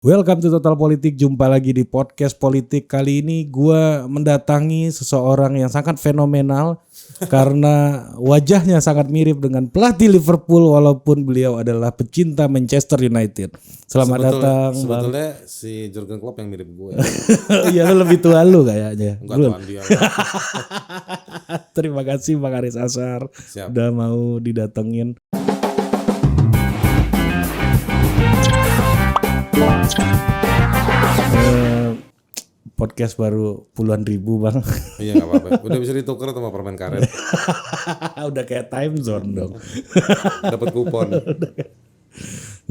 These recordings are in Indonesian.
Welcome to Total Politik, jumpa lagi di podcast politik. Kali ini gue mendatangi seseorang yang sangat fenomenal karena wajahnya sangat mirip dengan pelatih Liverpool walaupun beliau adalah pecinta Manchester United. Selamat datang, Bang. Sebetulnya si Jurgen Klopp yang mirip gue. Iya, lu lebih tua lu kayaknya. Enggak tuan dia. Terima kasih Bang Haris Azhar. Siap. Udah mau didatengin. Podcast baru puluhan ribu Bang. Iya gak apa-apa. Udah bisa ditukar sama permen karet. Udah kayak time zone dong. Dapat kupon.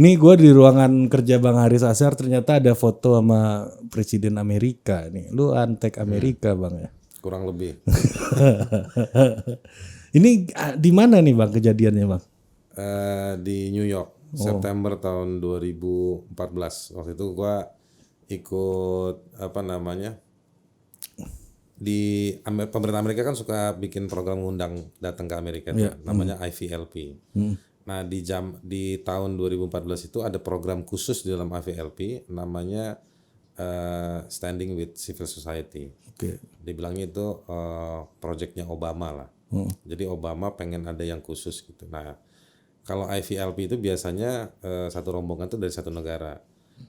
Nih gue di ruangan kerja Bang Haris Azhar ternyata ada foto sama Presiden Amerika nih. Lu antek Amerika Bang ya? Kurang lebih. Ini di mana nih Bang kejadiannya Bang? Di New York. September tahun 2014. Waktu itu gue ikut di pemerintah Amerika kan suka bikin program ngundang datang ke Amerika tuh, namanya IVLP. Nah di tahun 2014 itu ada program khusus di dalam IVLP namanya Standing with Civil Society. Dibilangnya itu projectnya Obama lah. Jadi Obama pengen ada yang khusus gitu. Nah kalau IVLP itu biasanya satu rombongan tuh dari satu negara.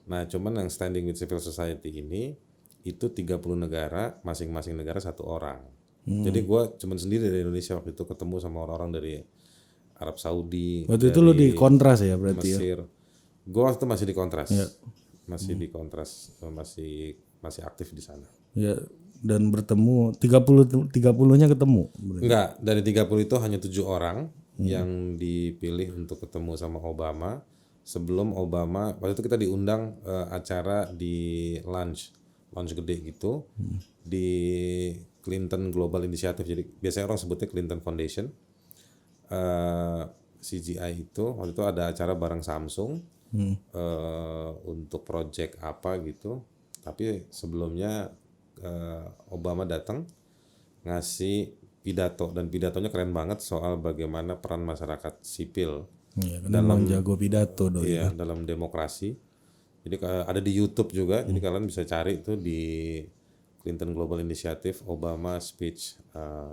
Nah cuman yang Standing with Civil Society ini itu 30 negara, masing-masing negara satu orang. Jadi gue cuman sendiri dari Indonesia waktu itu ketemu sama orang-orang dari Arab Saudi. Waktu itu lu di Kontras ya berarti Mesir. ya? Gue waktu itu masih di Kontras. Ya. Masih di Kontras, masih aktif di sana. Ya, dan bertemu 30-nya ketemu. Enggak, dari 30 itu hanya 7 orang yang dipilih untuk ketemu sama Obama. Sebelum Obama, waktu itu kita diundang acara di lunch gede gitu di Clinton Global Initiative. Jadi biasanya orang sebutnya Clinton Foundation. CGI itu waktu itu ada acara bareng Samsung untuk project apa gitu. Tapi sebelumnya Obama datang ngasih pidato dan pidatonya keren banget soal bagaimana peran masyarakat sipil dalam jago pidato dong. Iya, dalam demokrasi. Jadi ada di YouTube juga, jadi kalian bisa cari itu di Clinton Global Initiative Obama Speech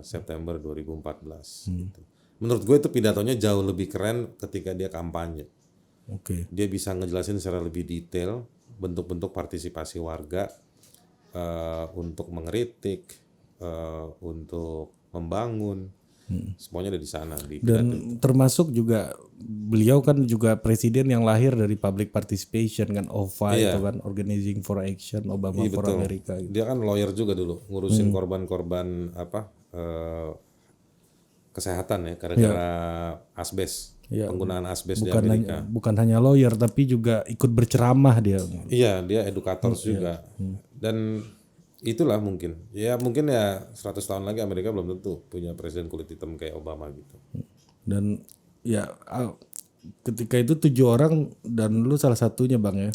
September 2014. Gitu. Menurut gue itu pidatonya jauh lebih keren ketika dia kampanye. Dia bisa ngejelasin secara lebih detail bentuk-bentuk partisipasi warga untuk mengkritik, untuk membangun. Semuanya ada di sana di dan termasuk juga beliau kan juga presiden yang lahir dari public participation kan, OVA itu kan, Organizing for Action Obama for America gitu. Dia kan lawyer juga dulu ngurusin korban-korban kesehatan ya gara-gara asbes, penggunaan asbes di Amerika. Bukan hanya lawyer tapi juga ikut berceramah dia. Iya, dia edukator juga. Dan itulah mungkin ya 100 tahun lagi Amerika belum tentu punya presiden kulit hitam kayak Obama gitu. Dan ya ketika itu 7 orang dan lu salah satunya Bang ya.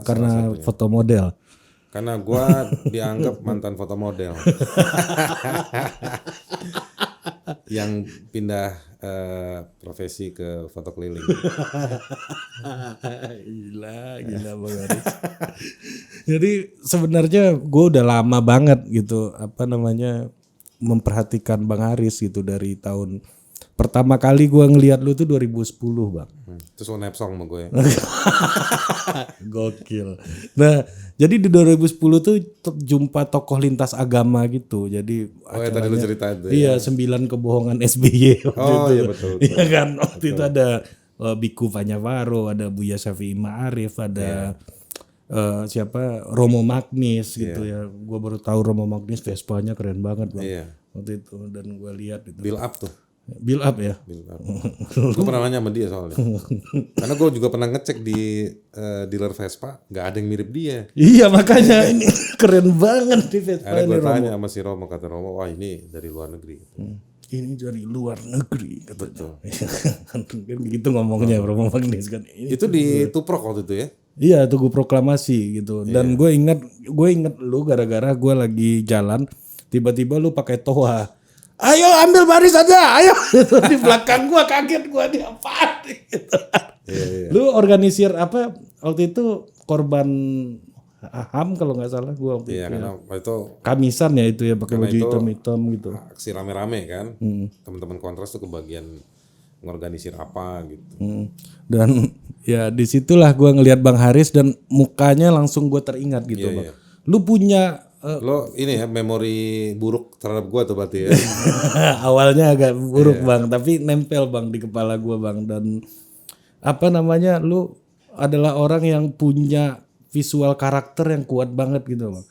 Karena foto model. Karena gua dianggap mantan foto model. Yang pindah profesi ke foto keliling. Gila Bang Haris. Jadi sebenarnya gue udah lama banget gitu memperhatikan Bang Haris gitu dari tahun pertama kali gue ngelihat lu tuh 2010 Bang. Terus lo nepsong sama gue. Gokil. Nah jadi di 2010 tuh jumpa tokoh lintas agama gitu. Jadi tadi lu cerita itu. Iya 9 kebohongan SBY. Iya betul. Iya kan waktu itu ada Biku Fanyavaro, ada Buya Syafi'i Ma'arif, ada siapa Romo Magnis gitu ya. Gue baru tahu Romo Magnis Vespanya keren banget Bang. Waktu itu dan gue lihat itu. Build up tuh. Build up ya. Gue pernah nanya sama dia soalnya. Karena gue juga pernah ngecek di dealer Vespa, nggak ada yang mirip dia. Iya makanya ini keren banget di Vespa. Ada gue tanya sama si Romo, kata Romo, wah ini dari luar negeri. Ini dari luar negeri kata tuh. Kan gitu ngomongnya Romo Magnis kan. Itu di Tuprok waktu itu ya? Iya Tugu Proklamasi gitu. Dan gue ingat lu gara-gara gue lagi jalan tiba-tiba lu pakai toa. Ayo ambil baris aja, ayo. Di belakang gua kaget gua, di apaan gitu. Lu organisir apa waktu itu korban HAM kalau nggak salah gue waktu Iya, itu. karena itu Kamisan ya itu ya pakai Karena baju itu hitam-hitam gitu. aksi rame-rame kan, teman-teman kontras tuh kebagian ngorganisir apa gitu. Dan ya disitulah gue ngelihat Bang Haris dan mukanya langsung gue teringat gitu Iya, Bang. iya. Lu punya Lo ini ya memori buruk terhadap gua tuh berarti ya. awalnya agak buruk Bang, tapi nempel Bang di kepala gue Bang. Dan apa namanya, lu adalah orang yang punya visual karakter yang kuat banget gitu Bang.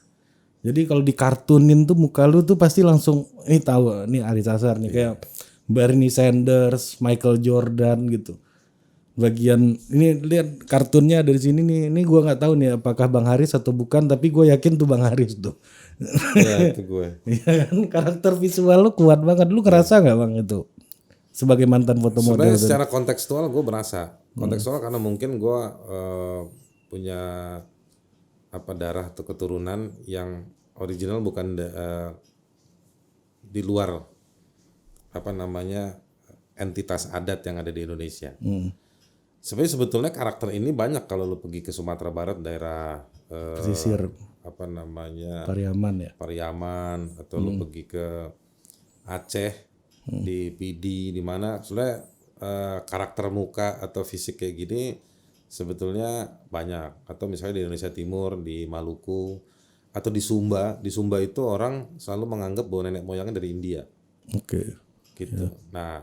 Jadi kalau dikartunin tuh muka lu tuh pasti langsung ini tahu nih Aris Azhar nih, kayak Bernie Sanders, Michael Jordan gitu. Bagian ini lihat kartunnya dari sini nih. Ini gua nggak tahu nih apakah Bang Haris atau bukan, tapi gue yakin tuh Bang Haris tuh. Iya, itu gue. Iya kan, karakter visual lu kuat banget. Lu ngerasa nggak Bang itu sebagai mantan foto model? Sebenarnya secara kontekstual gue berasa. Kontekstual karena mungkin gue punya apa darah atau keturunan yang original bukan di luar apa namanya entitas adat yang ada di Indonesia. Sebenarnya sebetulnya karakter ini banyak kalau lu pergi ke Sumatera Barat daerah Pesisir apa namanya Pariaman ya. Pariaman atau lu pergi ke Aceh di PD di mana sebenarnya karakter muka atau fisik kayak gini sebetulnya banyak, atau misalnya di Indonesia Timur di Maluku atau di Sumba. Di Sumba itu orang selalu menganggap bahwa nenek moyangnya dari India Oke. gitu. Nah,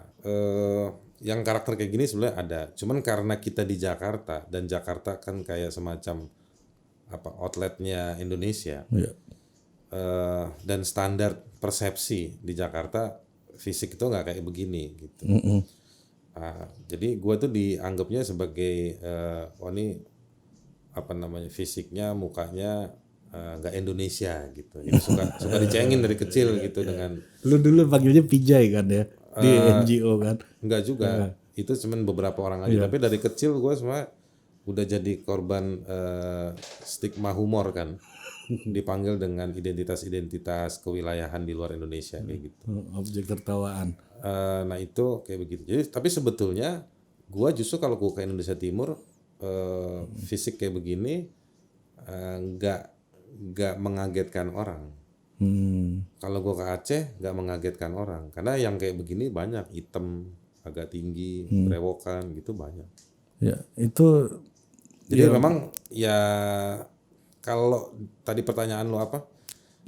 yang karakter kayak gini sebenarnya ada. Cuman karena kita di Jakarta dan Jakarta kan kayak semacam apa outletnya Indonesia. Iya. Dan standar persepsi di Jakarta fisik itu nggak kayak begini gitu. Jadi gue tuh dianggapnya sebagai oh ini apa namanya fisiknya mukanya nggak Indonesia gitu. Jadi suka dicengin dari kecil gitu dengan. Lu dulu panggilnya Pijay kan ya di NGO kan. Enggak juga. Itu cuman beberapa orang aja. Tapi dari kecil gue semua udah jadi korban stigma humor kan. Dipanggil dengan identitas-identitas kewilayahan di luar Indonesia kayak gitu. Objek tertawaan. Nah itu kayak begitu. Jadi tapi sebetulnya gue justru kalau gue ke Indonesia Timur fisik kayak begini nggak mengagetkan orang. Kalau gue ke Aceh nggak mengagetkan orang karena yang kayak begini banyak, hitam, agak tinggi, berewokan gitu banyak. Ya itu. Jadi memang ya kalau tadi pertanyaan lo apa?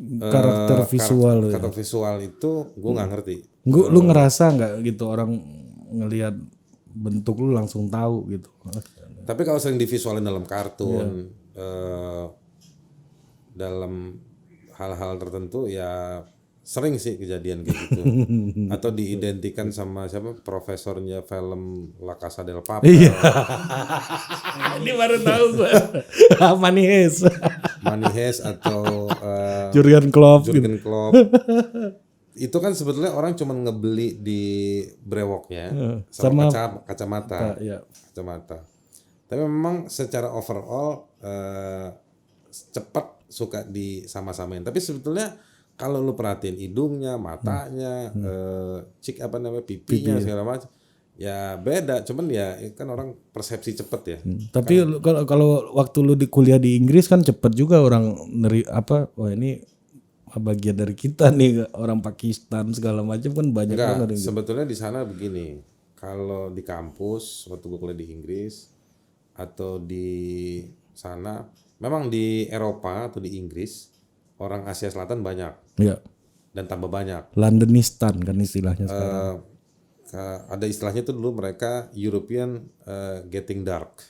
Karakter visual. Karakter visual itu gue nggak ngerti. Lu ngerasa nggak gitu orang ngelihat bentuk lu langsung tahu gitu? Tapi kalau sering divisualin dalam kartun, dalam hal-hal tertentu ya sering sih kejadian kayak gitu. Atau diidentikan sama siapa profesornya film La Casa del Papel. Iya. Ini baru tahu gue. Manihes. Manihes atau Jurgen Klopp. Jurgen Klopp. Itu kan sebetulnya orang cuma ngebeli di brewoknya sama kacamata. Kacamata. Tapi memang secara overall cepat suka disama-samain. Tapi sebetulnya kalau lu perhatiin hidungnya, matanya, apa namanya pipinya segala macam, ya beda. Cuman ya kan orang persepsi cepet ya. Tapi kalau waktu lu di kuliah di Inggris kan cepet juga orang wah ini bagian dari kita nih, orang Pakistan segala macam kan banyak banget. Sebetulnya di sana begini, kalau di kampus waktu gue kuliah di Inggris atau di sana, memang di Eropa atau di Inggris orang Asia Selatan banyak. Iya. Dan tambah banyak. Londonistan kan istilahnya sekarang. Ada istilahnya itu dulu mereka European getting dark.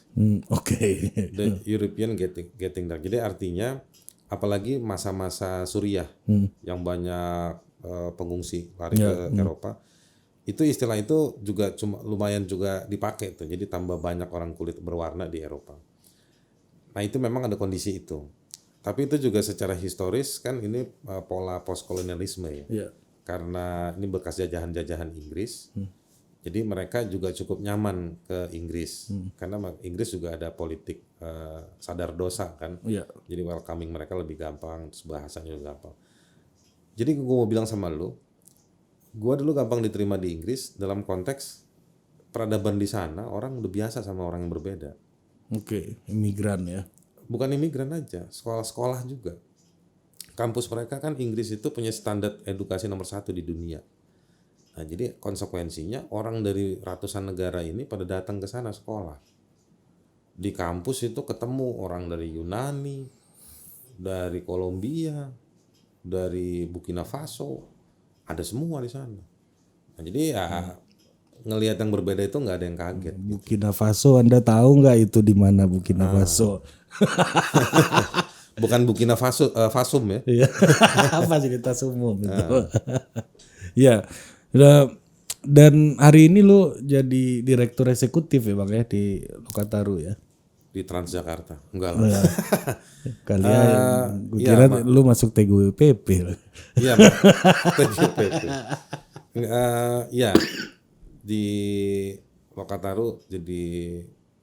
Oke. The European getting dark. Jadi artinya apalagi masa-masa Suriah yang banyak pengungsi lari ke Eropa. Itu istilah itu juga cuma lumayan juga dipakai tuh. Jadi tambah banyak orang kulit berwarna di Eropa. Nah, itu memang ada kondisi itu. Tapi itu juga secara historis kan ini pola postkolonialisme ya. Yeah. Karena ini bekas jajahan-jajahan Inggris. Jadi mereka juga cukup nyaman ke Inggris. Karena Inggris juga ada politik sadar dosa kan. Yeah. Jadi welcoming mereka lebih gampang, bahasanya juga gampang. Jadi gue mau bilang sama lu, gue dulu gampang diterima di Inggris dalam konteks peradaban di sana orang udah biasa sama orang yang berbeda. Oke, imigran ya. bukan imigran aja, sekolah-sekolah juga. Kampus mereka kan Inggris itu punya standar edukasi nomor 1 di dunia. Nah, jadi konsekuensinya orang dari ratusan negara ini pada datang ke sana sekolah. Di kampus itu ketemu orang dari Yunani, dari Kolombia, dari Burkina Faso, ada semua di sana. Nah, jadi ya ngelihat yang berbeda itu nggak ada yang kaget. Burkina Faso, Anda tahu nggak itu di mana Burkina Faso? Bukan Burkina Faso, Fasum ya. Iya. Fasilitas umum itu. Ya. Dan hari ini lu jadi direktur eksekutif ya Bang ya di Lokataru ya. Di Transjakarta. Enggak lah. Kalian gue kira lu masuk TGUPP. Iya, TGUPP. Ya, di Lokataru jadi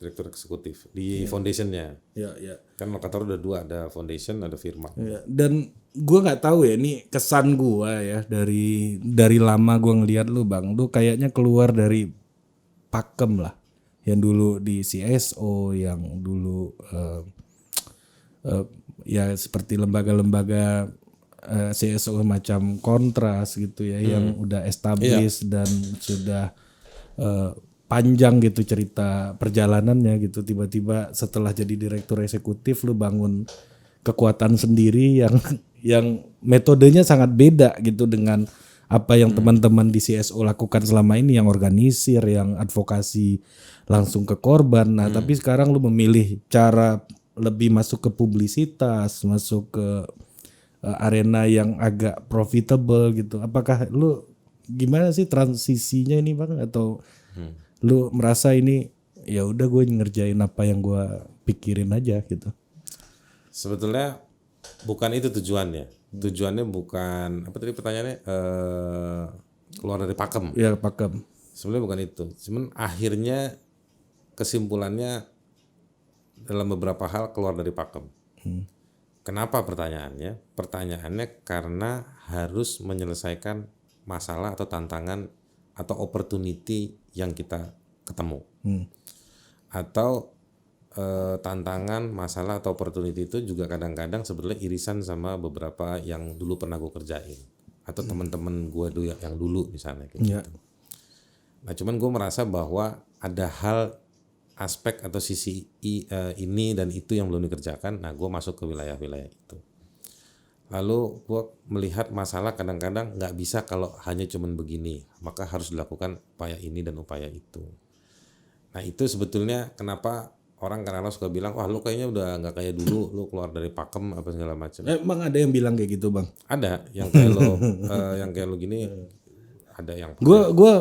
direktur eksekutif di foundationnya. Ya, ya. Kan Lokataru ada 2, ada foundation, ada firma. Ya, dan gue nggak tahu ya, ini kesan gue ya dari lama gue ngelihat lu Bang, lu kayaknya keluar dari pakem lah, yang dulu di CSO, yang dulu ya seperti lembaga-lembaga CSO macam Kontras gitu ya, yang udah established dan sudah panjang gitu cerita perjalanannya gitu. Tiba-tiba setelah jadi direktur eksekutif lu bangun kekuatan sendiri yang metodenya sangat beda gitu dengan apa yang teman-teman di CSO lakukan selama ini, yang organisir, yang advokasi langsung ke korban. Nah, tapi sekarang lu memilih cara lebih masuk ke publisitas, masuk ke arena yang agak profitable gitu. Apakah lu gimana sih transisinya ini Bang, atau lu merasa ini ya udah gue ngerjain apa yang gue pikirin aja gitu? Sebetulnya bukan itu tujuannya. Tujuannya bukan apa tadi pertanyaannya, keluar dari pakem. Ya pakem. Sebenarnya bukan itu. Cuman akhirnya kesimpulannya dalam beberapa hal keluar dari pakem. Kenapa pertanyaannya? Pertanyaannya karena harus menyelesaikan masalah atau tantangan atau opportunity yang kita ketemu. Atau tantangan, masalah atau opportunity itu juga kadang-kadang sebenarnya irisan sama beberapa yang dulu pernah gue kerjain atau teman-teman gue dulu yang dulu misalnya kayak gitu. Nah, cuman gue merasa bahwa ada hal, aspek atau sisi ini dan itu yang belum dikerjakan. Nah, gue masuk ke wilayah-wilayah itu. Lalu gue melihat masalah kadang-kadang nggak bisa kalau hanya cuman begini, maka harus dilakukan upaya ini dan upaya itu. Nah, itu sebetulnya kenapa orang kadang-kadang suka bilang, wah lu kayaknya udah nggak kayak dulu, lu keluar dari pakem apa segala macam. Emang ada yang bilang kayak gitu Bang? Ada yang kayak lo, yang kayak lo gini, ada yang. Gue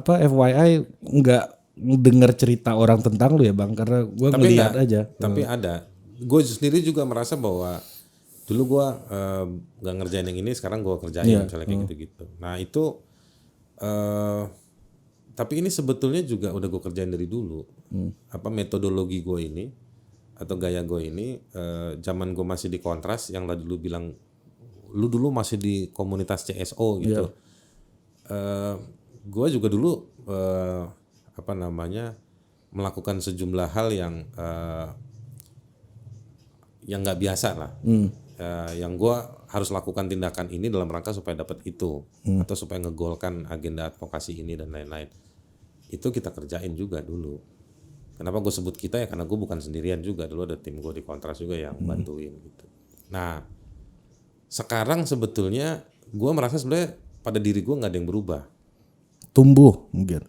FYI nggak denger cerita orang tentang lu ya Bang, karena gue ngeliat aja. Tapi ada. Gue sendiri juga merasa bahwa dulu gue nggak ngerjain yang ini, sekarang gue kerjain misalnya kayak gitu-gitu. Nah itu. Tapi ini sebetulnya juga udah gue kerjain dari dulu. Apa metodologi gue ini atau gaya gue ini, zaman gue masih di Kontras, yang tadi lu bilang lu dulu masih di komunitas CSO gitu. Gue juga dulu melakukan sejumlah hal yang nggak biasa lah. Yang gue harus lakukan tindakan ini dalam rangka supaya dapat itu, atau supaya ngegolkan agenda advokasi ini dan lain-lain. Itu kita kerjain juga dulu. Kenapa gue sebut kita ya, karena gue bukan sendirian juga, dulu ada tim gue di Kontras juga yang bantuin gitu. Nah sekarang sebetulnya gue merasa sebenarnya pada diri gue nggak ada yang berubah. Tumbuh mungkin.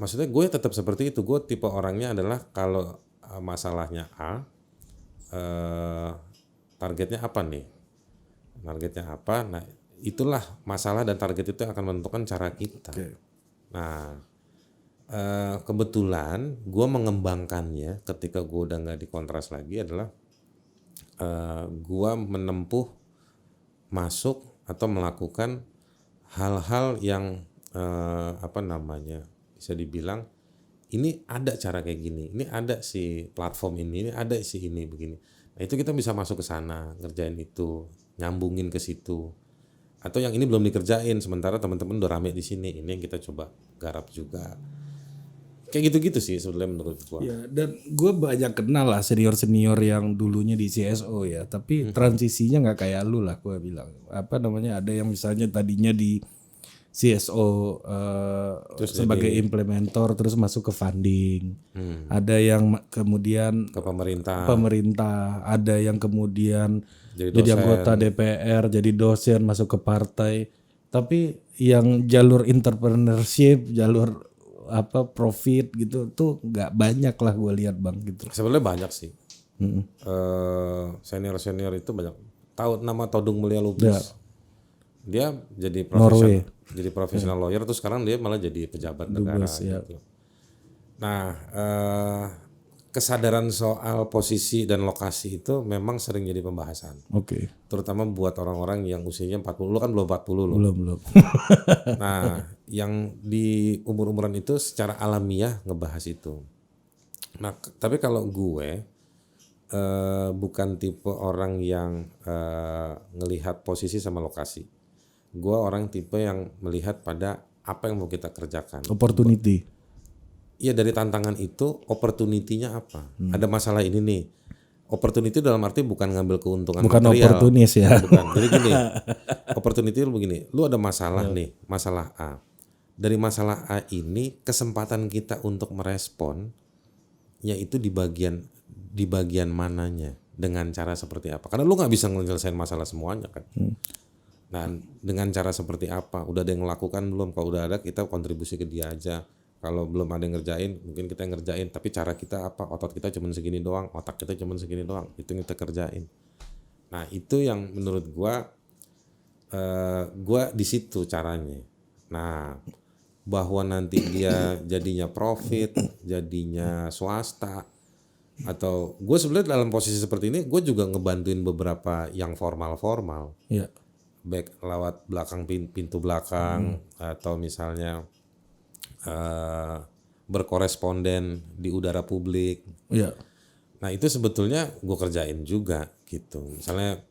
Maksudnya gue tetap seperti itu. Gue tipe orangnya adalah kalau masalahnya A, targetnya apa nih? Targetnya apa? Nah itulah masalah dan target itu yang akan menentukan cara kita. Nah kebetulan gue mengembangkannya ketika gue udah nggak di Kontras lagi adalah gue menempuh masuk atau melakukan hal-hal yang bisa dibilang ini ada cara kayak gini, ini ada si platform ini ada si ini begini. Nah itu kita bisa masuk ke sana, ngerjain itu, nyambungin ke situ. Atau yang ini belum dikerjain, sementara teman-teman udah rame di sini, ini yang kita coba garap juga. Kayak gitu-gitu sih sebenarnya menurut gua. Ya, dan gue banyak kenal lah senior-senior yang dulunya di CSO ya, tapi transisinya nggak kayak lu lah gue bilang. Apa namanya, ada yang misalnya tadinya di CSO Terus sebagai implementor terus masuk ke funding. Ada yang kemudian ke pemerintah pemerintah, ada yang kemudian jadi jadi dosen. anggota DPR, jadi dosen masuk ke partai. Tapi yang jalur entrepreneurship, jalur apa profit gitu tuh nggak banyak lah gue lihat bang gitu. Sebenarnya banyak sih. Senior-senior itu banyak. Tahu nama Todung Mulia Lubis? Dia jadi Norway. profesional lawyer, terus sekarang dia malah jadi pejabat negara gitu. Nah, kesadaran soal posisi dan lokasi itu memang sering jadi pembahasan. Oke. Terutama buat orang-orang yang usianya 40, lu kan belum 40 loh. Belum. Nah, yang di umur-umuran itu secara alamiah ngebahas itu. Nah, tapi kalau gue bukan tipe orang yang ngelihat posisi sama lokasi. Gue orang tipe yang melihat pada apa yang mau kita kerjakan. Opportunity. Iya, dari tantangan itu opportunity-nya apa? Ada masalah ini nih. Opportunity dalam arti bukan ngambil keuntungan Bukan material. oportunis ya. Bukan. Jadi gini, opportunity lu begini, lu ada masalah nih, masalah A. Dari masalah A ini kesempatan kita untuk merespon yaitu di bagian mananya, dengan cara seperti apa? Karena lu nggak bisa menyelesaikan masalah semuanya kan. Nah, dengan cara seperti apa? Udah ada yang melakukan belum? Kalau udah ada, kita kontribusi ke dia aja. Kalau belum ada yang ngerjain, mungkin kita yang ngerjain. Tapi cara kita apa? Otot kita cuma segini doang, otak kita cuma segini doang. Itu yang kita kerjain. Nah, itu yang menurut gua di situ caranya. Nah, bahwa nanti dia jadinya profit, jadinya swasta, atau gue sebenarnya dalam posisi seperti ini, gue juga ngebantuin beberapa yang formal-formal. Iya. Baik lewat belakang pintu belakang atau misalnya berkoresponden di udara publik. Iya. Nah, itu sebetulnya gue kerjain juga gitu. Misalnya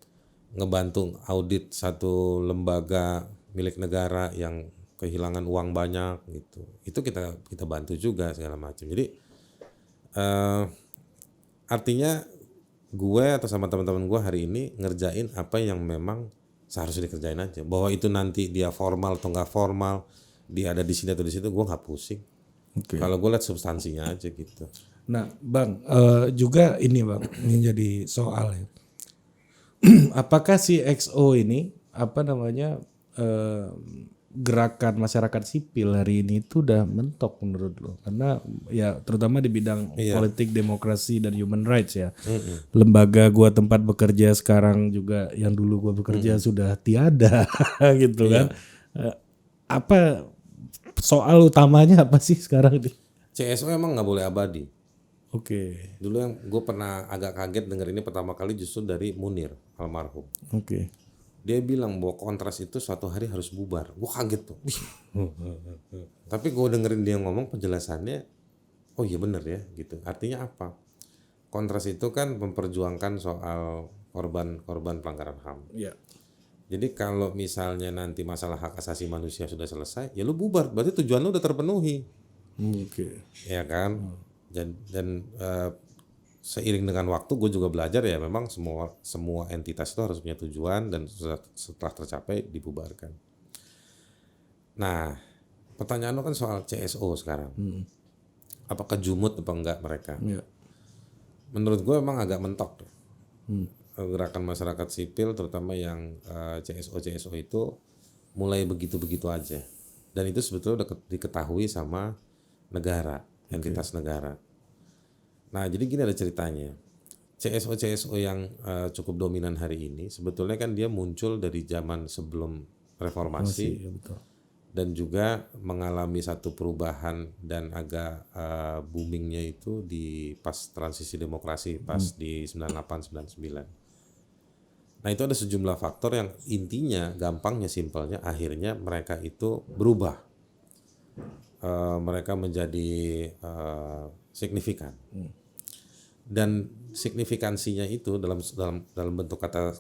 ngebantu audit satu lembaga milik negara yang kehilangan uang banyak gitu. Itu kita bantu juga segala macam. Jadi artinya gue atau sama teman-teman gue hari ini ngerjain apa yang memang seharusnya dikerjain aja. Bahwa itu nanti dia formal atau nggak formal, dia ada di sini atau di situ, gue nggak pusing. Oke. Kalau gue lihat substansinya aja gitu. Nah, Bang, juga ini Bang, ini jadi soal ya. Apakah si XO ini apa namanya gerakan masyarakat sipil hari ini itu udah mentok menurut lo? Karena ya terutama di bidang politik, demokrasi dan human rights ya. Lembaga gua tempat bekerja sekarang juga yang dulu gua bekerja sudah tiada gitu kan. Apa soal utamanya apa sih sekarang ini? CSO emang nggak boleh abadi. Oke. Dulu yang gue pernah agak kaget dengar ini pertama kali justru dari Munir almarhum. Oke. Dia bilang bahwa kontras itu suatu hari harus bubar. Gue kaget tuh. Tapi gue dengerin dia ngomong penjelasannya, oh iya bener ya gitu. Artinya apa? Kontras itu kan memperjuangkan soal korban pelanggaran HAM. Iya. Jadi kalau misalnya nanti masalah hak asasi manusia sudah selesai, ya lu bubar. Berarti tujuan lu udah terpenuhi. Oke. Ya kan? Dan seiring dengan waktu gue juga belajar ya memang semua entitas itu harus punya tujuan dan setelah tercapai dibubarkan. Nah, pertanyaan lo kan soal CSO sekarang. Apakah jumut apa enggak mereka? Iya. Menurut gue emang agak mentok tuh. Gerakan masyarakat sipil terutama yang CSO itu mulai begitu-begitu aja. Dan itu sebetulnya udah diketahui sama negara, entitas negara. Nah, jadi gini ada ceritanya. CSO yang cukup dominan hari ini sebetulnya kan dia muncul dari zaman sebelum reformasi. Ya, betul. Dan juga mengalami satu perubahan dan agak boomingnya itu di pas transisi demokrasi pas di 98-99. Nah, itu ada sejumlah faktor yang intinya gampangnya simpelnya akhirnya mereka itu berubah. Mereka menjadi signifikan. Dan signifikansinya itu dalam bentuk kata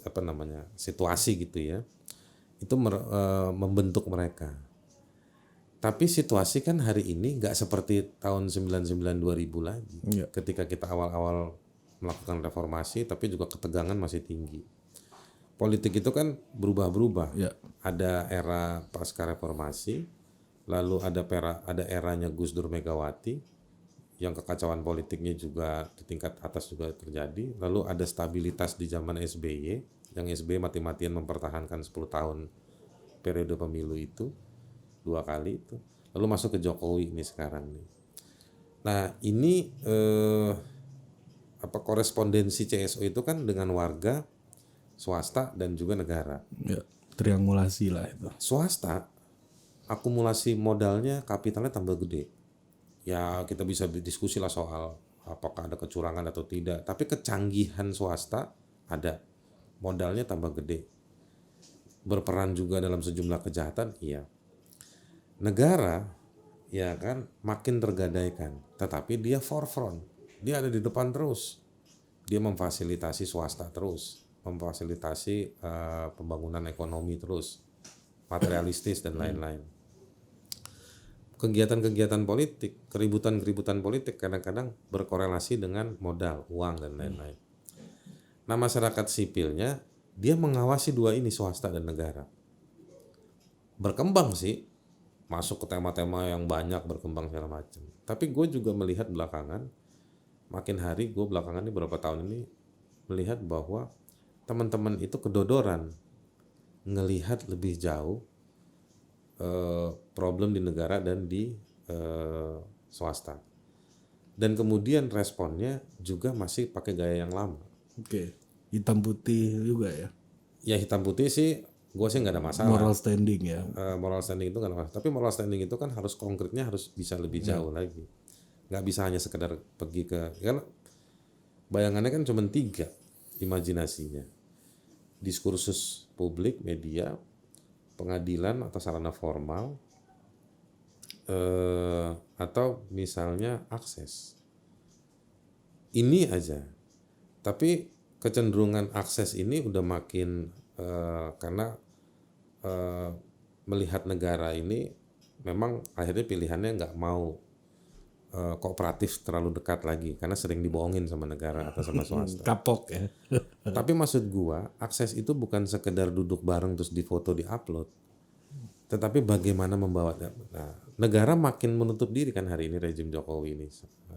apa namanya situasi gitu ya, itu membentuk mereka. Tapi situasi kan hari ini nggak seperti tahun 99 2000 lagi. Iya. Ketika kita awal-awal melakukan reformasi tapi juga ketegangan masih tinggi. Politik itu kan berubah-berubah. Iya. Ada era pasca reformasi, lalu ada eranya Gus Dur Megawati yang kekacauan politiknya juga di tingkat atas juga terjadi. Lalu ada stabilitas di zaman SBY, yang SBY mati-matian mempertahankan 10 tahun periode pemilu itu. 2 kali itu, lalu masuk ke Jokowi ini sekarang nih. Nah ini korespondensi CSO itu kan dengan warga, swasta dan juga negara. Ya, triangulasi lah itu. Swasta akumulasi modalnya, kapitalnya tambah gede. Ya kita bisa diskusi lah soal apakah ada kecurangan atau tidak. Tapi kecanggihan swasta ada, modalnya tambah gede. Berperan juga dalam sejumlah kejahatan, iya. Negara ya kan makin tergadaikan, tetapi dia forefront, dia ada di depan terus, dia memfasilitasi swasta terus, memfasilitasi pembangunan ekonomi terus, materialistis dan lain-lain. Kegiatan-kegiatan politik, keributan-keributan politik kadang-kadang berkorelasi dengan modal, uang dan lain-lain. Nah masyarakat sipilnya dia mengawasi dua ini, swasta dan negara. Berkembang sih, masuk ke tema-tema yang banyak, berkembang segala macam. Tapi gue juga melihat belakangan, makin hari gue belakangan ini beberapa tahun ini melihat bahwa teman-teman itu kedodoran ngelihat lebih jauh problem di negara dan di swasta. Dan kemudian responnya juga masih pakai gaya yang lama. Oke, hitam putih juga ya. Ya hitam putih sih gue sih nggak ada masalah. Moral standing ya. Moral standing itu nggak ada masalah. Tapi moral standing itu kan harus konkretnya harus bisa lebih jauh lagi. Nggak bisa hanya sekedar pergi ke, kan bayangannya kan cuma 3 imajinasinya. Diskursus publik, media, pengadilan atau sarana formal, atau misalnya akses. Ini aja. Tapi kecenderungan akses ini udah makin karena melihat negara ini memang akhirnya pilihannya nggak mau kooperatif terlalu dekat lagi karena sering dibohongin sama negara atau sama swasta. Kapok ya. Tapi maksud gua akses itu bukan sekedar duduk bareng terus difoto diupload, tetapi bagaimana membawa. Nah, negara makin menutup diri kan hari ini rejim Jokowi ini.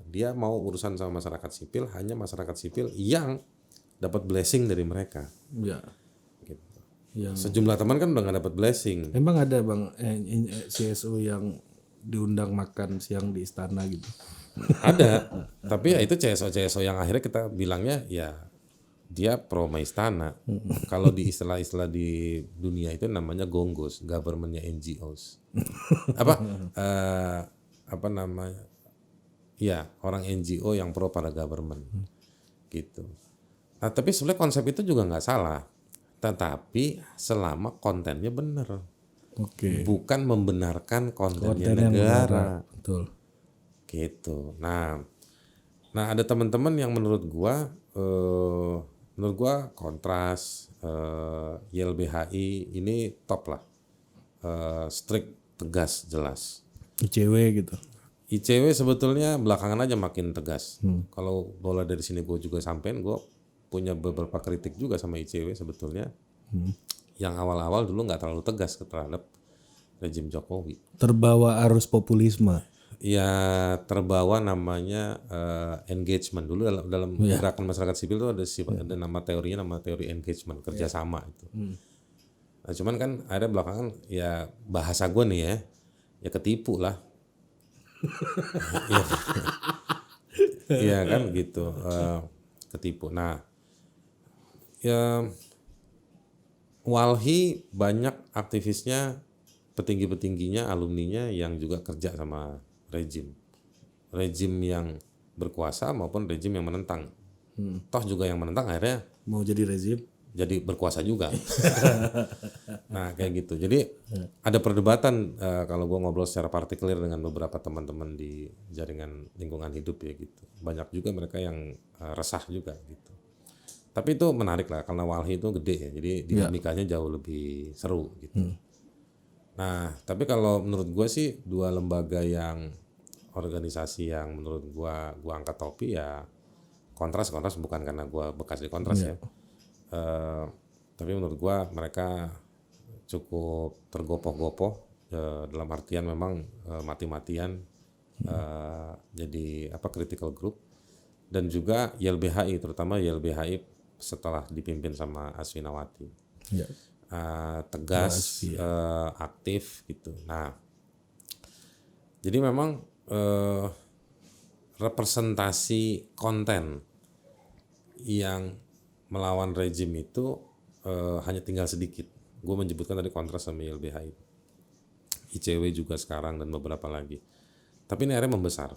Dia mau urusan sama masyarakat sipil, hanya masyarakat sipil yang dapat blessing dari mereka. Ya. Sejumlah teman kan udah nggak dapat blessing. Emang ada bang CSO yang diundang makan siang di istana gitu? Ada, tapi ya itu CSO yang akhirnya kita bilangnya ya dia pro istana. Kalau di istilah-istilah di dunia itu namanya gonggos, governmentnya NGOs. Apa namanya? Ya orang NGO yang pro pada government, gitu. Nah, tapi sebenarnya konsep itu juga nggak salah. Tetapi selama kontennya benar, bukan membenarkan kontennya negara, betul. Gitu. Nah ada teman-teman yang menurut gua Kontras, YLBHI ini top lah, strict, tegas, jelas. ICW gitu. ICW sebetulnya belakangan aja makin tegas. Kalau bola dari sini gue juga sampein, gue punya beberapa kritik juga sama ICW sebetulnya. Yang awal-awal dulu nggak terlalu tegas terhadap rejim Jokowi. Terbawa arus populisme. Ya terbawa namanya engagement dulu dalam gerakan masyarakat sipil itu ada nama teorinya, nama teori engagement, kerjasama itu. Nah, cuman kan ada belakangan ya bahasa gue nih ya ketipu lah. Iya kan gitu, ketipu. Nah ya Walhi banyak aktivisnya, petinggi-petingginya, alumninya yang juga kerja sama rejim yang berkuasa maupun rejim yang menentang. Toh juga yang menentang akhirnya mau jadi rejim, jadi berkuasa juga. Nah kayak gitu. Jadi ada perdebatan kalau gue ngobrol secara partikular dengan beberapa teman-teman di jaringan lingkungan hidup ya gitu. Banyak juga mereka yang resah juga gitu. Tapi itu menarik lah karena Walhi itu gede ya. Jadi dinamikanya jauh lebih seru gitu. Nah, tapi kalau menurut gue sih dua lembaga yang organisasi yang menurut gua angkat topi ya Kontras bukan karena gua bekas di Kontras ya. Tapi menurut gua mereka cukup tergopoh-gopoh dalam artian memang mati-matian jadi critical group, dan juga YLBHI, terutama YLBHI setelah dipimpin sama Aswinawati. Tegas, aktif gitu. Nah, jadi memang representasi konten yang melawan rezim itu hanya tinggal sedikit. Gue menyebutkan tadi Kontras sama YLBHI, ICW juga sekarang dan beberapa lagi. Tapi ini akhirnya membesar.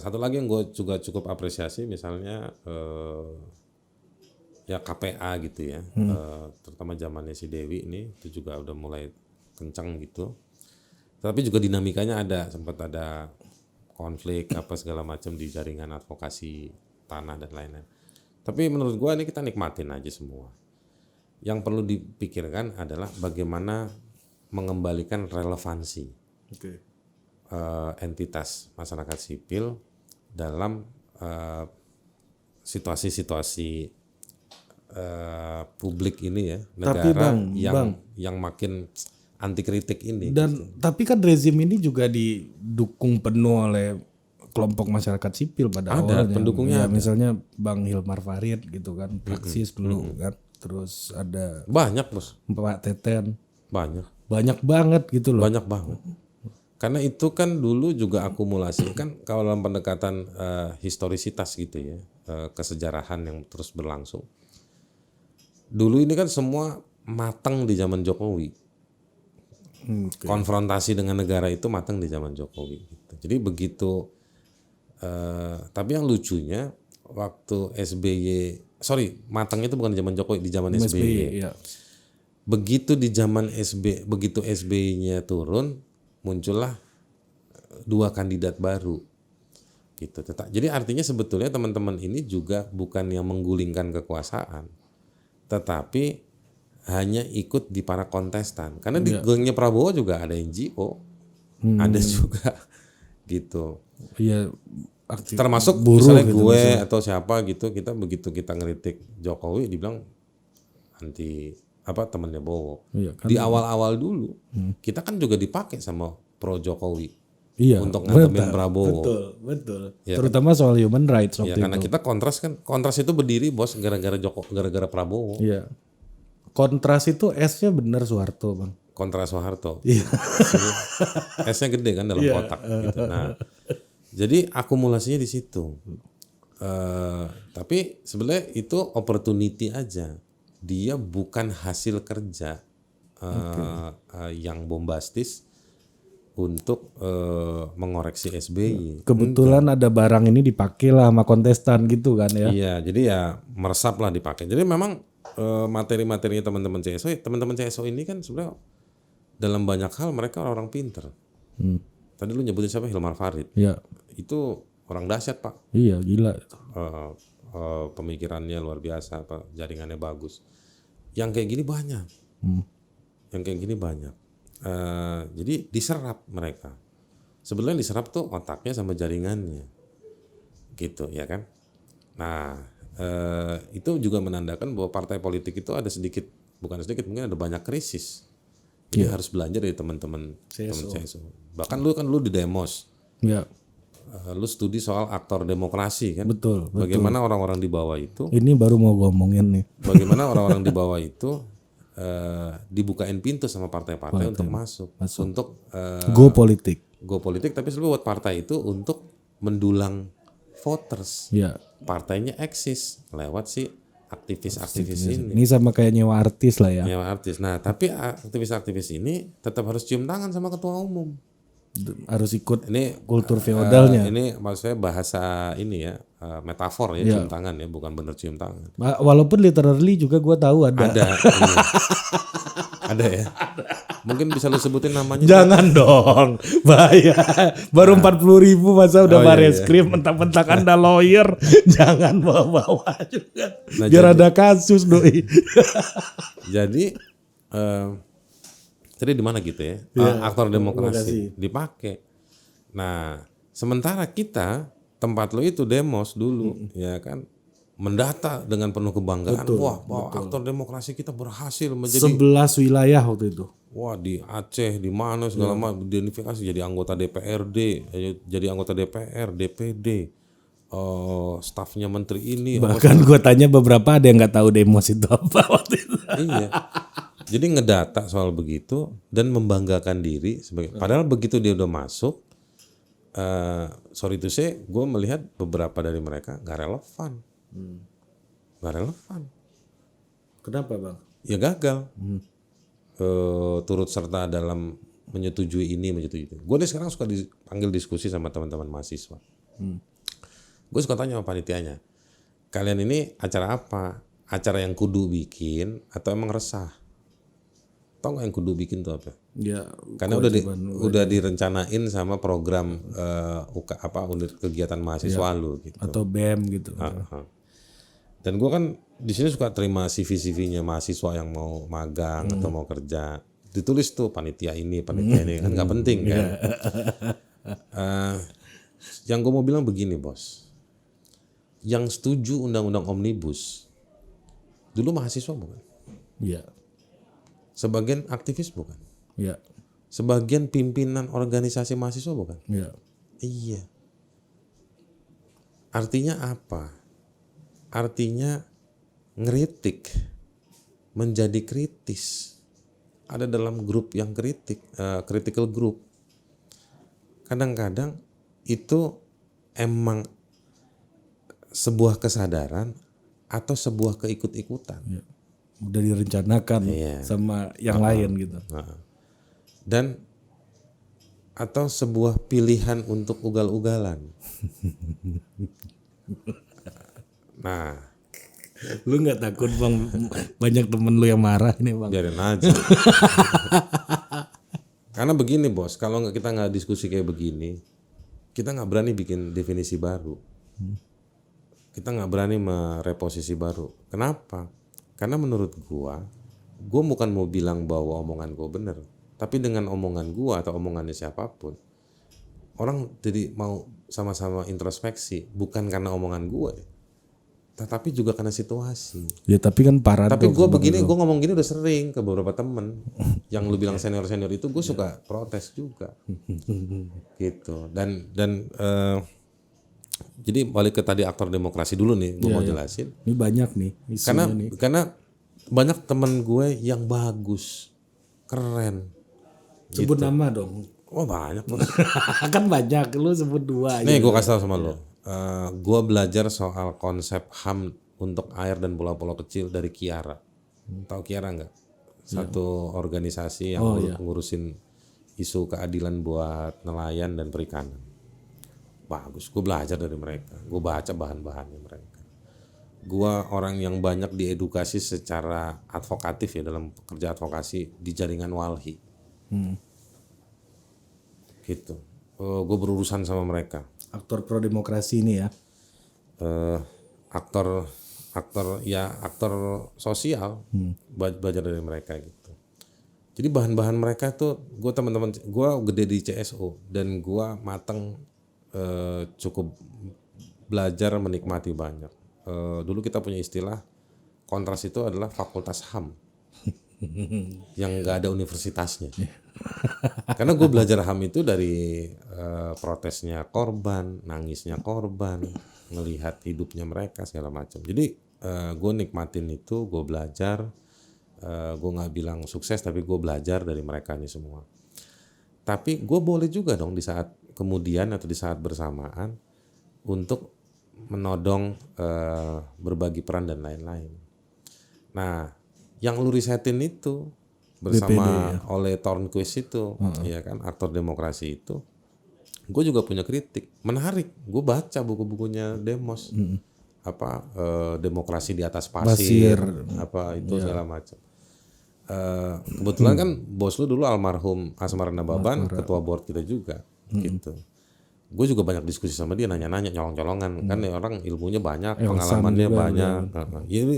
Satu lagi yang gue juga cukup apresiasi misalnya ya KPA gitu ya, terutama zamannya si Dewi ini itu juga udah mulai kencang gitu. Tapi juga dinamikanya sempat ada konflik segala macam di jaringan advokasi tanah dan lain-lain. Tapi menurut gua ini kita nikmatin aja semua. Yang perlu dipikirkan adalah bagaimana mengembalikan relevansi entitas masyarakat sipil dalam situasi-situasi publik ini ya, negara yang makin anti kritik ini. Dan tapi kan rezim ini juga didukung penuh oleh kelompok masyarakat sipil pada awalnya. Pendukungnya ya, misalnya Bang Hilmar Farid gitu kan, Praksis dulu kan. Terus ada banyak bos, Pak Teten. Banyak banget gitu loh. Banyak banget. Karena itu kan dulu juga akumulasi kan kalau dalam pendekatan historisitas gitu ya, kesejarahan yang terus berlangsung. Dulu ini kan semua matang di zaman Jokowi. Konfrontasi dengan negara itu matang di zaman Jokowi gitu. Jadi begitu tapi yang lucunya waktu matang itu bukan di zaman Jokowi, di zaman SBY. Ya. Begitu di zaman begitu SBY-nya turun, muncullah dua kandidat baru gitu. Jadi artinya sebetulnya teman-teman ini juga bukan yang menggulingkan kekuasaan, tetapi hanya ikut di para kontestan. Karena di gengnya Prabowo juga ada NGO, ada juga gitu. Iya. Termasuk misalnya gitu, gue atau siapa gitu, begitu kita ngeritik Jokowi dibilang anti temannya Bowo. Iya, kan. Di awal-awal dulu kita kan juga dipakai sama pro Jokowi untuk ngademin Prabowo. Betul. Ya, terutama soal human rights waktu karena kita Kontras itu berdiri bos gara-gara Prabowo. Iya. Kontras itu S-nya bener Soeharto bang. Kontras Soeharto. Iya. S-nya gede kan dalam kotak. Gitu. Nah, jadi akumulasinya di situ. Tapi sebenarnya itu opportunity aja. Dia bukan hasil kerja yang bombastis untuk mengoreksi SBY. Kebetulan ada barang ini dipakai lah sama kontestan gitu kan ya. Iya, jadi ya meresap lah dipakai. Jadi memang materi-materinya teman-teman CSO ini kan sebenarnya dalam banyak hal mereka orang pinter. Tadi lu nyebutin siapa? Hilmar Farid. Iya. Itu orang dahsyat pak. Iya gila. Pemikirannya luar biasa, jaringannya bagus. Yang kayak gini banyak. Jadi diserap mereka. Sebenarnya diserap tuh otaknya sama jaringannya, gitu ya kan. Nah itu juga menandakan bahwa partai politik itu ada mungkin ada banyak krisis. Jadi harus belajar dari teman-teman CSO. Bahkan lu di Demos. Iya. Lu studi soal aktor demokrasi kan. Betul. Bagaimana orang-orang di bawah itu. Ini baru mau ngomongin nih. Bagaimana orang-orang di bawah itu dibukain pintu sama partai-partai untuk masuk. Untuk go politik tapi sebenarnya buat partai itu untuk mendulang voters. Iya. Partainya eksis lewat si aktivis-aktivis ini. Ini sama kayak nyewa artis lah ya. Nyewa artis. Nah, tapi aktivis-aktivis ini tetap harus cium tangan sama ketua umum. Harus ikut ini kultur feodalnya. Ini maksudnya bahasa ini ya, metafor ya, cium tangan ya, bukan bener cium tangan. Walaupun literally juga gue tahu ada. Iya. Ada ya. Mungkin bisa lu sebutin namanya. Jangan dong, bahaya. Baru 40.000 masa udah baris krim, mentang-mentang Anda lawyer, jangan bawa-bawa juga. Biar ada kasus doi. Jadi Jadi di mana gitu ya? Aktor demokrasi dipakai. Nah, sementara kita tempat lo itu Demos dulu, ya kan, mendata dengan penuh kebanggaan. Wah, aktor demokrasi kita berhasil menjadi 11 wilayah waktu itu. wah di Aceh, di mana segala macam diidentifikasi jadi anggota DPRD, jadi anggota DPR, DPD, stafnya menteri ini. Bahkan gue tanya beberapa ada yang nggak tahu Demos itu apa waktu itu. Iya. Jadi ngedata soal begitu dan membanggakan diri sebagai. Padahal begitu dia udah masuk, sorry to say, gue melihat beberapa dari mereka nggak relevan, nggak relevan. Kenapa bang? Ya gagal. Turut serta dalam menyetujui ini, menyetujui itu. Gue nih sekarang suka dipanggil diskusi sama teman-teman mahasiswa. Gue suka tanya sama panitianya, kalian ini acara apa? Acara yang kudu bikin atau emang resah? Tau nggak yang kudu bikin tuh apa? Ya, Karena udah direncanain sama program unit kegiatan mahasiswa lu gitu. atau BEM gitu. Dan gue kan di sini suka terima CV-CV-nya mahasiswa yang mau magang atau mau kerja. Ditulis tuh panitia ini kan nggak penting kan. Yang gue mau bilang begini bos. Yang setuju undang-undang omnibus dulu mahasiswa bukan? Iya. Sebagian aktivis bukan? Iya. Sebagian pimpinan organisasi mahasiswa bukan? Iya. Iya. Artinya apa? Artinya ngeritik, menjadi kritis. Ada dalam grup yang kritik, critical group. Kadang-kadang itu emang sebuah kesadaran atau sebuah keikut-ikutan. Ya. Udah direncanakan sama yang lain gitu. Dan atau sebuah pilihan untuk ugal-ugalan. Nah, lu nggak takut bang banyak temen lu yang marah ini bang? biarin aja. Karena begini bos, kalau kita nggak diskusi kayak begini, kita nggak berani bikin definisi baru. Kita nggak berani mereposisi baru. Kenapa? Karena menurut gua bukan mau bilang bahwa omongan gua bener, tapi dengan omongan gua atau omongannya siapapun, orang jadi mau sama-sama introspeksi, bukan karena omongan gua, tetapi juga karena situasi. Ya tapi kan parah. Tapi gua ngomong gini udah sering ke beberapa temen, yang lu bilang senior itu, gua suka protes juga, gitu. Dan jadi balik ke tadi aktor demokrasi dulu nih, gue mau jelasin. Ini banyak nih. Karena banyak temen gue yang bagus, keren. Sebut nama dong. Oh banyak bos. Kan banyak, lu sebut 2 aja. Nih gue kasih tau sama lo. Gue belajar soal konsep HAM untuk air dan pulau-pulau kecil dari Kiara. Tahu Kiara nggak? Satu organisasi yang ngurusin isu keadilan buat nelayan dan perikanan. Bagus, gue belajar dari mereka, gue baca bahan-bahannya mereka. Gue orang yang banyak diedukasi secara advokatif ya dalam kerja advokasi di jaringan Walhi, gitu. Gue berurusan sama mereka. Aktor pro demokrasi ini ya. Aktor sosial, belajar dari mereka gitu. Jadi bahan-bahan mereka tuh, gue teman-teman, gue gede di CSO dan gue mateng. Cukup belajar menikmati banyak. Dulu kita punya istilah kontras itu adalah fakultas HAM yang nggak ada universitasnya. Karena gue belajar HAM itu dari protesnya korban, nangisnya korban, ngelihat hidupnya mereka segala macam. Jadi gue nikmatin itu, gue belajar. Gue nggak bilang sukses, tapi gue belajar dari mereka ini semua. Tapi gue boleh juga dong di saat kemudian atau di saat bersamaan untuk menodong berbagi peran dan lain-lain. Nah, yang lu risetin itu bersama BPD, oleh Tornquist itu, ya kan, aktor demokrasi itu, gue juga punya kritik. Menarik, gue baca buku-bukunya Demos, demokrasi di atas pasir. Apa itu segala macam. Kebetulan kan bos lu dulu almarhum Asmara Nababan, ketua board kita juga, gitu. Gue juga banyak diskusi sama dia, nanya-nanya, nyolong-colongan, kan orang ilmunya banyak, pengalamannya banyak. Ya,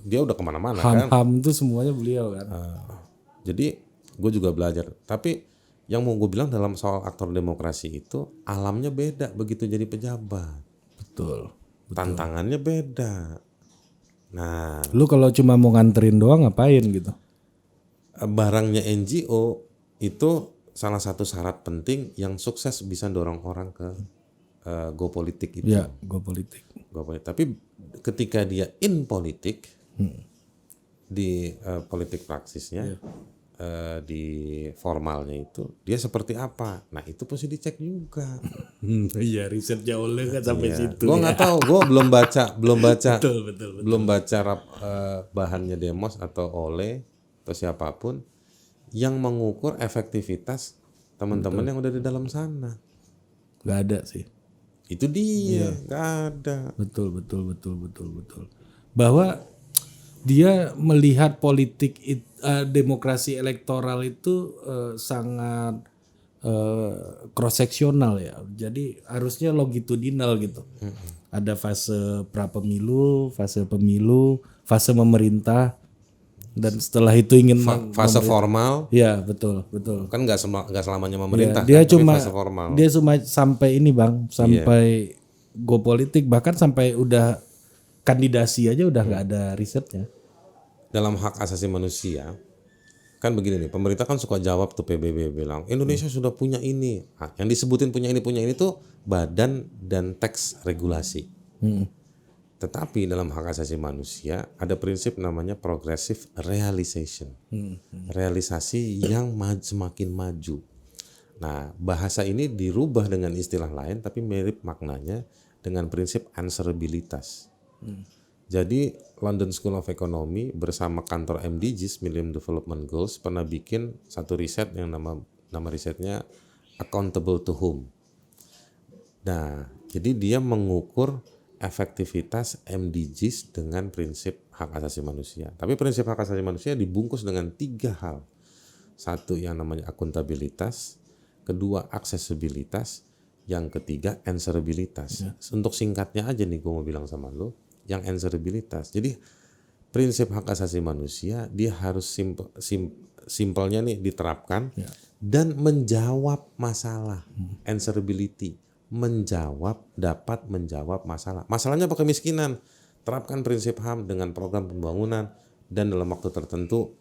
dia udah kemana-mana kan. HAM itu semuanya beliau kan. Jadi gue juga belajar. Tapi yang mau gue bilang dalam soal aktor demokrasi itu alamnya beda begitu jadi pejabat. Betul. Tantangannya beda. Nah, Lu kalau cuma mau nganterin doang ngapain gitu? barangnya NGO itu salah satu syarat penting yang sukses bisa dorong orang ke go politik itu. Ya, go politik. Tapi ketika dia in politik di politik praksisnya, di formalnya itu dia seperti apa? Nah itu pasti dicek juga. Iya, riset jauh kan sampai situ. Gue nggak tahu, gue belum baca, Betul. belum baca bahannya Demos atau Oleh atau siapapun yang mengukur efektivitas teman-teman yang udah di dalam sana. Gak ada sih. Itu dia, nggak ada. Betul. Bahwa dia melihat politik demokrasi elektoral itu sangat cross seksional ya. Jadi harusnya longitudinal gitu. Ada fase pra pemilu, fase pemilu, fase memerintah, dan setelah itu ingin Fase formal ya betul. kan nggak selamanya memerintah. Dia kan, tapi cuma fase formal. dia cuma sampai ini Bang, sampai go politik, bahkan sampai udah kandidasi aja udah nggak ada risetnya. Dalam hak asasi manusia kan begini nih, pemerintah kan suka jawab tuh PBB bilang Indonesia sudah punya ini. Nah, yang disebutin punya ini tuh badan dan teks regulasi. Tetapi dalam hak asasi manusia ada prinsip namanya progressive realization. Realisasi yang semakin maju. Nah, bahasa ini dirubah dengan istilah lain tapi mirip maknanya dengan prinsip answerabilitas. Jadi London School of Economy bersama kantor MDGs Millennium Development Goals pernah bikin satu riset yang nama risetnya Accountable to Whom. Nah, jadi dia mengukur efektivitas MDGs dengan prinsip hak asasi manusia. Tapi prinsip hak asasi manusia dibungkus dengan 3 hal. Satu yang namanya akuntabilitas, kedua aksesibilitas, yang ketiga answerabilitas. Untuk singkatnya aja nih gue mau bilang sama lo, yang answerabilitas. Jadi prinsip hak asasi manusia dia harus simpelnya nih diterapkan dan menjawab masalah. Answerability, dapat menjawab masalah. Masalahnya apa? Kemiskinan. Terapkan prinsip HAM dengan program pembangunan dan dalam waktu tertentu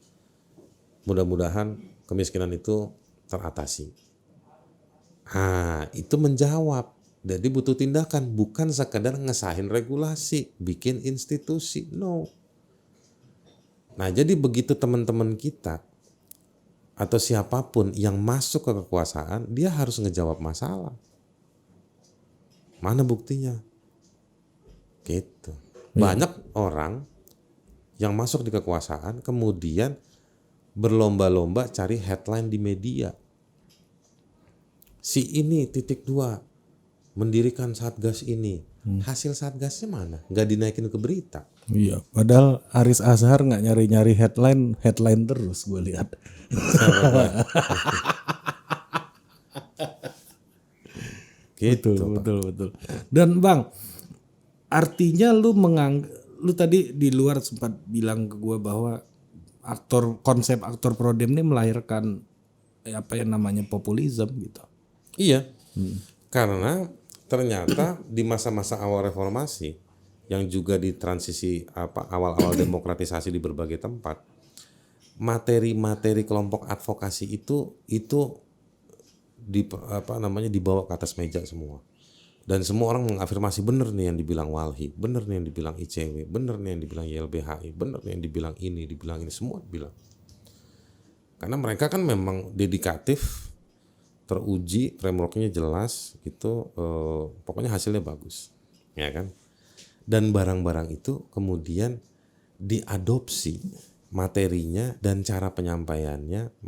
mudah-mudahan kemiskinan itu teratasi. Nah, itu menjawab. Jadi butuh tindakan, bukan sekedar ngesahin regulasi, bikin institusi. No. Nah, jadi begitu teman-teman kita atau siapapun yang masuk ke kekuasaan, dia harus ngejawab masalah. Mana buktinya? Gitu. Banyak orang yang masuk di kekuasaan kemudian berlomba-lomba cari headline di media. Si ini .2 mendirikan satgas ini. Hasil satgasnya mana? Nggak dinaikin ke berita. Iya, padahal Haris Azhar nggak nyari-nyari headline terus gue lihat. Gitu, betul. Dan Bang, artinya lu tadi di luar sempat bilang ke gue bahwa konsep aktor prodem ini melahirkan apa yang namanya populisme gitu. Iya. Karena ternyata di masa-masa awal reformasi yang juga di transisi awal-awal demokratisasi di berbagai tempat, materi-materi kelompok advokasi itu dibawa ke atas meja semua. Dan semua orang mengafirmasi bener nih yang dibilang Walhi, bener nih yang dibilang ICW, bener nih yang dibilang YLBHI, bener nih yang dibilang ini, semua dibilang. Karena mereka kan memang dedikatif, teruji, frameworknya jelas gitu, pokoknya hasilnya bagus, ya kan? Dan barang-barang itu kemudian diadopsi materinya dan cara penyampaiannya,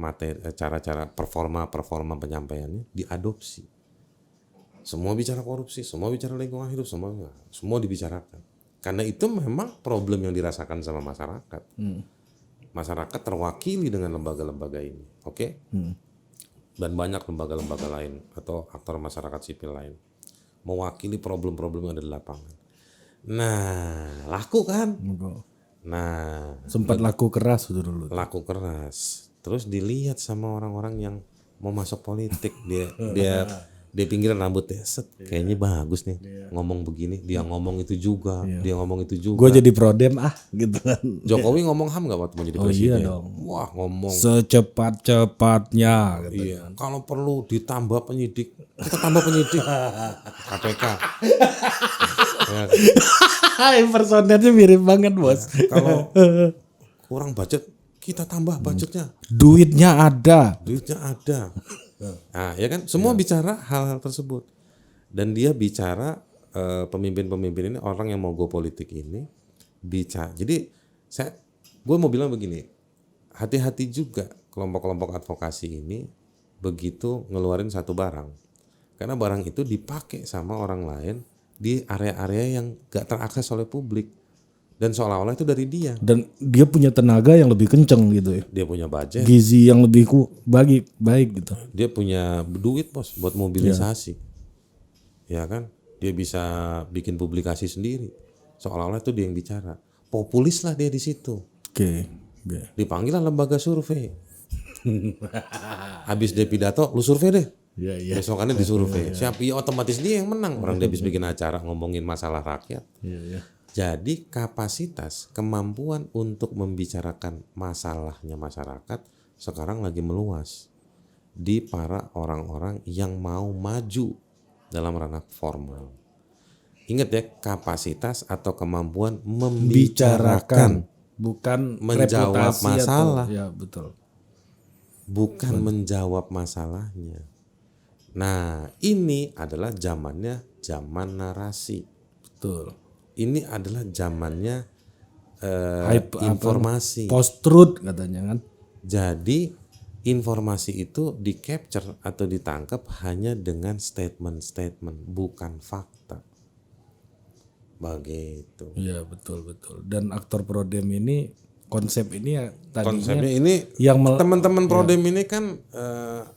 cara-cara performa penyampaiannya diadopsi. Semua bicara korupsi, semua bicara lingkungan hidup, semua dibicarakan. Karena itu memang problem yang dirasakan sama masyarakat. Masyarakat terwakili dengan lembaga-lembaga ini, oke? Dan banyak lembaga-lembaga lain atau aktor masyarakat sipil lain mewakili problem-problem yang ada di lapangan. Nah, laku kan? Nah, sempat laku keras dulu. Laku keras. terus dilihat sama orang-orang yang mau masuk politik. Dia pinggiran rambutnya, set, kayaknya bagus nih ngomong begini, dia ngomong itu juga, dia ngomong itu juga. Gue jadi prodem gitu kan. Jokowi ngomong HAM nggak waktu mau jadi presiden? Iya dong. Wah, ngomong. Secepat-cepatnya. Gitu. Iya, kalau perlu ditambah penyidik, kita tambah penyidik. KPK. Ya, Personelnya mirip banget bos. kalau kurang budget, kita tambah budgetnya. Duitnya ada. Nah, ya kan, semua bicara hal-hal tersebut. Dan dia bicara pemimpin-pemimpin ini, orang yang mau go politik ini bicara. Jadi gue mau bilang begini, hati-hati juga kelompok-kelompok advokasi ini begitu ngeluarin satu barang, karena barang itu dipakai sama orang lain di area-area yang gak terakses oleh publik dan seolah-olah itu dari dia. Dan dia punya tenaga yang lebih kenceng gitu ya. Dia punya budget, gizi yang lebih baik gitu. Dia punya duit bos buat mobilisasi, ya kan. Dia bisa bikin publikasi sendiri, seolah-olah itu dia yang bicara. Populis lah dia di situ. Oke. Dipanggil lah lembaga survei. Habis dia pidato, lu survei deh. Besokannya disurvei. Siapa? Ya otomatis dia yang menang. Orang dia habis bikin acara ngomongin masalah rakyat. Jadi kapasitas, kemampuan untuk membicarakan masalahnya masyarakat sekarang lagi meluas di para orang-orang yang mau maju dalam ranah formal. Ingat ya, kapasitas atau kemampuan membicarakan, bukan menjawab masalah. Ya betul. Bukan menjawab masalahnya. Nah, ini adalah zaman narasi. Betul. Ini adalah zamannya informasi. Post truth katanya kan. Jadi informasi itu di capture atau ditangkap hanya dengan statement-statement, bukan fakta. Begitu. Iya betul. Dan aktor prodem ini konsep ini ya tadinya konsepnya ini yang teman-teman prodem ini kan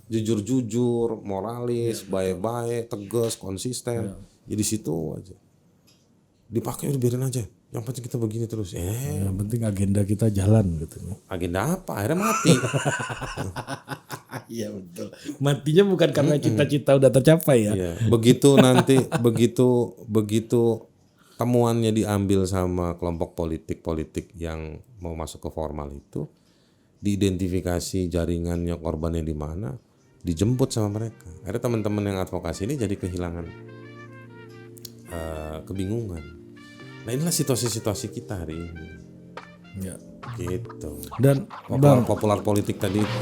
jujur-jujur, moralis, baik-baik, tegas, konsisten. Jadi situ aja. Dipakai udah biarin aja. Yang penting kita begini terus. Yang penting agenda kita jalan gitu. Agenda apa? Akhirnya mati. Iya betul. Matinya bukan karena cita-cita udah tercapai ya. Iya. Begitu nanti begitu temuannya diambil sama kelompok politik yang mau masuk ke formal itu, diidentifikasi jaringannya, korbannya di mana, dijemput sama mereka. Akhirnya teman-teman yang advokasi ini jadi kehilangan kebingungan. Nah inilah situasi-situasi kita hari ini. Ya. Gitu. Dan popular politik tadi itu.